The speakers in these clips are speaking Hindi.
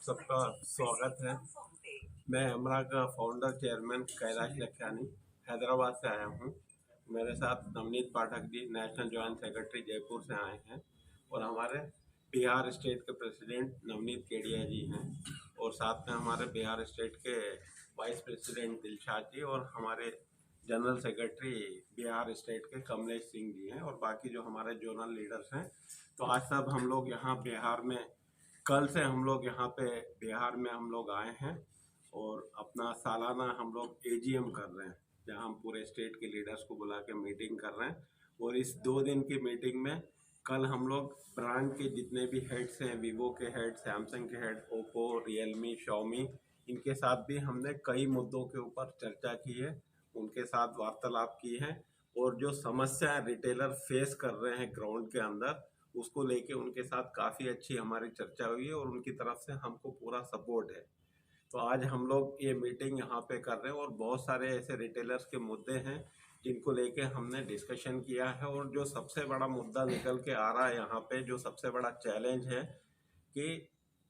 सबका स्वागत है। मैं अमरा का फाउंडर चेयरमैन कैलाश लखियानी हैदराबाद से आया हूँ। मेरे साथ Navneet Pathak ji national joint secretary Jaipur से आए हैं और हमारे बिहार स्टेट के प्रेसिडेंट नवनीत केडिया जी हैं और साथ में हमारे बिहार स्टेट के वाइस प्रेसिडेंट दिलशाद जी और हमारे जनरल सेक्रेटरी बिहार स्टेट के कमलेश सिंह जी हैं और बाकी जो हमारे जोनल लीडर्स हैं। तो आज सब हम लोग यहाँ बिहार में कल से हम लोग यहाँ पे बिहार में हम लोग आए हैं और अपना सालाना हम लोग एजीएम कर रहे हैं, जहाँ हम पूरे स्टेट के लीडर्स को बुला के मीटिंग कर रहे हैं। और इस 2 दिन की मीटिंग में कल हम लोग ब्रांड के जितने भी हेड्स हैं, वीवो के हेड, सैमसंग के हेड, ओप्पो, रियलमी, शाओमी, इनके साथ भी हमने कई मुद्दों के ऊपर चर्चा की है, उनके साथ वार्तालाप की है और जो समस्याएं रिटेलर फेस कर रहे हैं ग्राउंड के अंदर, उसको लेके उनके साथ काफ़ी अच्छी हमारी चर्चा हुई है और उनकी तरफ से हमको पूरा सपोर्ट है। तो आज हम लोग ये मीटिंग यहाँ पे कर रहे हैं और बहुत सारे ऐसे रिटेलर्स के मुद्दे हैं जिनको लेके हमने डिस्कशन किया है। और जो सबसे बड़ा मुद्दा निकल के आ रहा है यहाँ पे, जो सबसे बड़ा चैलेंज है कि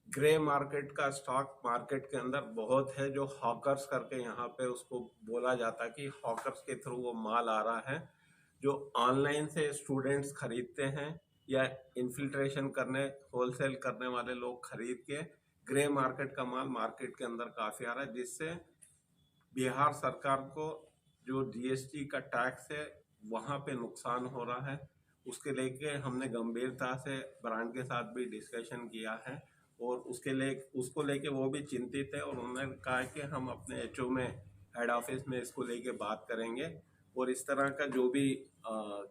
ग्रे मार्केट का स्टॉक मार्केट के अंदर बहुत है, जो हॉकर्स करके यहाँ पे उसको बोला जाता है कि हॉकर्स के थ्रू वो माल आ रहा है, जो ऑनलाइन से स्टूडेंट्स खरीदते हैं या इन्फिल्ट्रेशन करने होलसेल करने वाले लोग खरीद के ग्रे मार्केट का माल मार्केट के अंदर काफ़ी आ रहा है, जिससे बिहार सरकार को जो जीएसटी का टैक्स है वहाँ पे नुकसान हो रहा है। उसके लेके हमने गंभीरता से ब्रांड के साथ भी डिस्कशन किया है और उसको लेके वो भी चिंतित है और उन्होंने कहा कि हम अपने एचओ में हेड ऑफिस में इसको लेके बात करेंगे और इस तरह का जो भी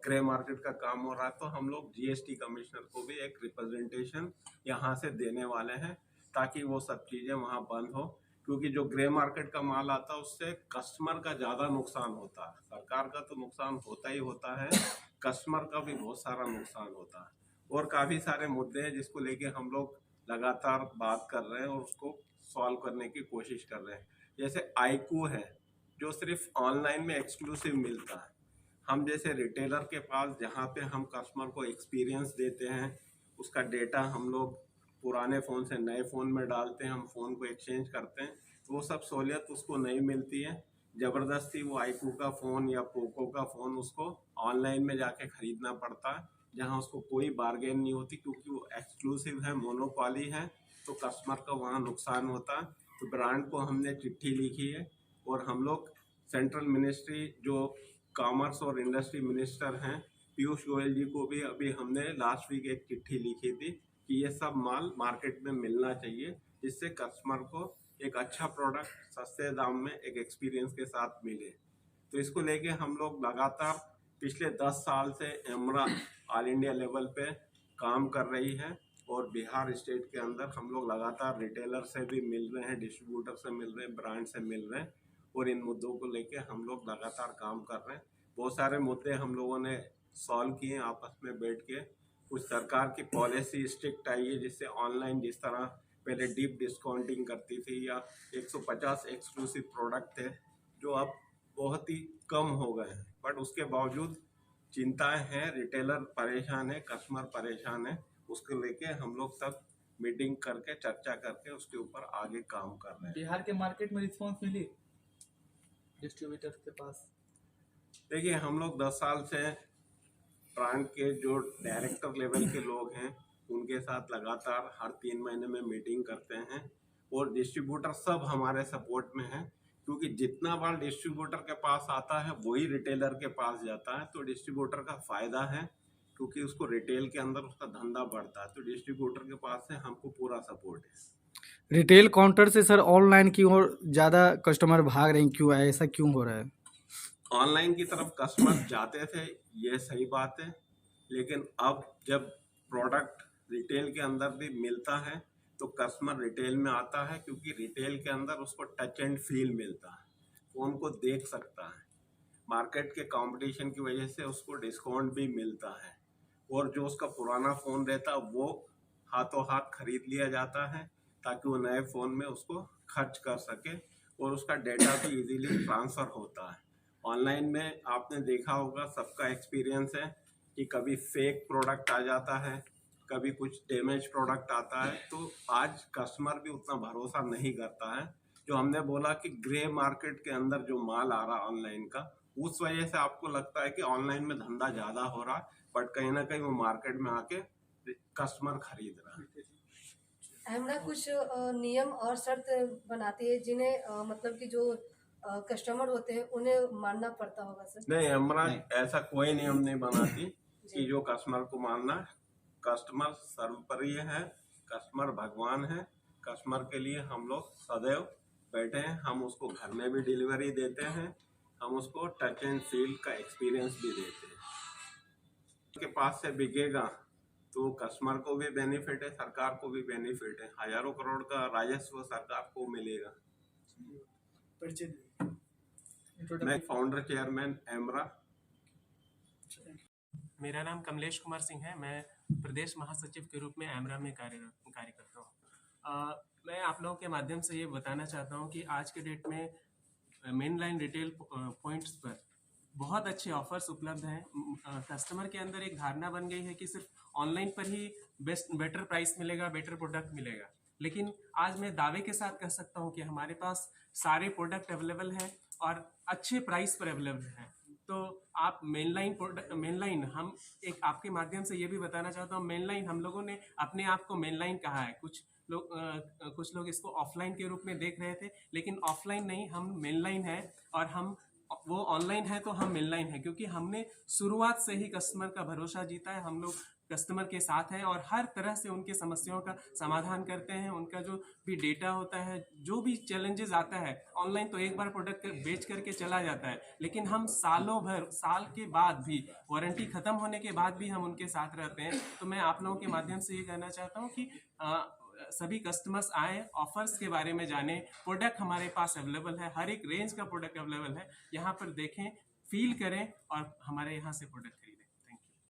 ग्रे मार्केट का काम हो रहा है तो हम लोग जीएसटी कमिश्नर को भी एक रिप्रेजेंटेशन यहाँ से देने वाले हैं ताकि वो सब चीज़ें वहाँ बंद हो। क्योंकि जो ग्रे मार्केट का माल आता है उससे कस्टमर का ज़्यादा नुकसान होता है, सरकार का तो नुकसान होता ही होता है, कस्टमर का भी बहुत सारा नुकसान होता है। और काफ़ी सारे मुद्दे हैं जिसको लेके हम लोग लगातार बात कर रहे हैं और उसको सॉल्व करने की कोशिश कर रहे हैं। जैसे आईकू है जो सिर्फ ऑनलाइन में एक्सक्लूसिव मिलता है, हम जैसे रिटेलर के पास जहाँ पे हम कस्टमर को एक्सपीरियंस देते हैं, उसका डेटा हम लोग पुराने फ़ोन से नए फ़ोन में डालते हैं, हम फ़ोन को एक्सचेंज करते हैं, तो वो सब सहूलियत उसको नहीं मिलती है। ज़बरदस्ती वो आईकू का फ़ोन या पोको का फ़ोन उसको ऑनलाइन में जाके ख़रीदना पड़ता है, जहाँ उसको कोई बार्गेन नहीं होती क्योंकि वो एक्सक्लूसिव है, मोनोपोली है, तो कस्टमर का वहाँ नुकसान होता है। तो ब्रांड को हमने चिट्ठी लिखी है और हम लोग सेंट्रल मिनिस्ट्री जो कॉमर्स और इंडस्ट्री मिनिस्टर हैं पीयूष गोयल जी को भी अभी हमने लास्ट वीक एक चिट्ठी लिखी थी कि ये सब माल मार्केट में मिलना चाहिए, जिससे कस्टमर को एक अच्छा प्रोडक्ट सस्ते दाम में एक एक्सपीरियंस के साथ मिले। तो इसको लेके हम लोग लगातार पिछले 10 साल से एमरा ऑल इंडिया लेवल पे काम कर रही है और बिहार स्टेट के अंदर हम लोग लगातार रिटेलर से भी मिल रहे हैं, डिस्ट्रीब्यूटर से मिल रहे हैं, ब्रांड से मिल रहे हैं और इन मुद्दों को लेके हम लोग लगातार काम कर रहे हैं। बहुत सारे मुद्दे हम लोगों ने सॉल्व किए आपस में बैठ के। कुछ सरकार की पॉलिसी स्ट्रिक्ट आई है, जिससे ऑनलाइन जिस तरह पहले डीप डिस्काउंटिंग करती थी या 150 एक्सक्लूसिव प्रोडक्ट थे जो अब बहुत ही कम हो गए हैं, बट उसके बावजूद चिंताएं हैं, रिटेलर परेशान है, कस्टमर परेशान है। उसको लेके हम लोग सब मीटिंग करके चर्चा करके उसके ऊपर आगे काम कर रहे हैं। बिहार के मार्केट में रिस्पांस मिली डिस्ट्रीब्यूटर के पास? देखिए, हम लोग 10 साल से ब्रांड के जो डायरेक्टर लेवल के लोग हैं उनके साथ लगातार हर 3 महीने में मीटिंग करते हैं और डिस्ट्रीब्यूटर सब हमारे सपोर्ट में हैं, क्योंकि जितना बार डिस्ट्रीब्यूटर के पास आता है वही रिटेलर के पास जाता है, तो डिस्ट्रीब्यूटर का फ़ायदा है क्योंकि उसको रिटेल के अंदर उसका धंधा बढ़ता है। तो डिस्ट्रीब्यूटर के पास से हमको पूरा सपोर्ट है। रिटेल काउंटर से सर ऑनलाइन की ओर ज़्यादा कस्टमर भाग रहे हैं, क्यों है ऐसा, क्यों हो रहा है? ऑनलाइन की तरफ कस्टमर जाते थे, ये सही बात है, लेकिन अब जब प्रोडक्ट रिटेल के अंदर भी मिलता है तो कस्टमर रिटेल में आता है, क्योंकि रिटेल के अंदर उसको टच एंड फील मिलता है, फ़ोन को देख सकता है, मार्केट के कंपटीशन की वजह से उसको डिस्काउंट भी मिलता है और जो उसका पुराना फ़ोन रहता है वो हाथों हाथ खरीद लिया जाता है ताकि वो नए फ़ोन में उसको खर्च कर सके और उसका डेटा भी इजीली ट्रांसफ़र होता है। ऑनलाइन में आपने देखा होगा, सबका एक्सपीरियंस है कि कभी फेक प्रोडक्ट आ जाता है, कभी कुछ डैमेज प्रोडक्ट आता है, तो आज कस्टमर भी उतना भरोसा नहीं करता है। जो हमने बोला कि ग्रे मार्केट के अंदर जो माल आ रहा ऑनलाइन का, उस वजह से आपको लगता है कि ऑनलाइन में धंधा ज्यादा हो रहा है, बट कहीं ना कहीं वो मार्केट में आके कस्टमर खरीद रहा है। हमरा कुछ नियम और शर्त बनाती है जिन्हें मतलब कि जो कस्टमर होते हैं उन्हें मानना पड़ता होगा सर। नहीं, हमरा ऐसा कोई नियम नहीं बनाती कि जो कस्टमर को मानना। कस्टमर सर्वोपरि है, कस्टमर भगवान है। कस्टमर के लिए हम लोग सदैव बैठे हैं। हम उसको घर में भी डिलीवरी देते हैं, हम उसको टच एंड फील का एक्सपीरियंस भी देते हैं। के पास से बिकेगा तो कस्टमर को भी बेनिफिट है, सरकार को भी बेनिफिट है। हजारों करोड़ का राजस्व सरकार को मिलेगा। मैं फाउंडर चेयरमैन एमरा। मेरा नाम कमलेश कुमार सिंह है। मैं प्रदेश महासचिव के रूप में एमरा में कार्य करता हूँ। मैं आप लोगों के माध्यम से ये बताना चाहता हूँ कि आज के डेट में मेन लाइन रिटेल पॉइंट्स पर बहुत अच्छे ऑफर्स उपलब्ध हैं। कस्टमर के अंदर एक धारणा बन गई है कि सिर्फ ऑनलाइन पर ही बेटर प्राइस मिलेगा, बेटर प्रोडक्ट मिलेगा। लेकिन आज मैं दावे के साथ कह सकता हूँ कि हमारे पास सारे प्रोडक्ट अवेलेबल हैं और अच्छे प्राइस पर अवेलेबल हैं। तो आप मेनलाइन हम एक आपके माध्यम से ये भी बताना चाहता हूँ, मेनलाइन हम लोगों ने अपने आप को मेनलाइन कहा है। कुछ लोग इसको ऑफलाइन के रूप में देख रहे थे, लेकिन ऑफलाइन नहीं, हम मेनलाइन है। और हम वो ऑनलाइन है तो हम मेनलाइन है, क्योंकि हमने शुरुआत से ही कस्टमर का भरोसा जीता है। हम लोग कस्टमर के साथ हैं और हर तरह से उनके समस्याओं का समाधान करते हैं। उनका जो भी डेटा होता है, जो भी चैलेंजेस आता है, ऑनलाइन तो एक बार प्रोडक्ट बेच करके चला जाता है, लेकिन हम सालों भर, साल के बाद भी, वारंटी खत्म होने के बाद भी हम उनके साथ रहते हैं। तो मैं आप लोगों के माध्यम से ये कहना चाहता हूँ कि सभी कस्टमर्स आए, ऑफर्स के बारे में जाने। प्रोडक्ट हमारे पास अवेलेबल है, हर एक रेंज का प्रोडक्ट अवेलेबल है। यहाँ पर देखें, फील करें और हमारे यहाँ से प्रोडक्ट खरीदें।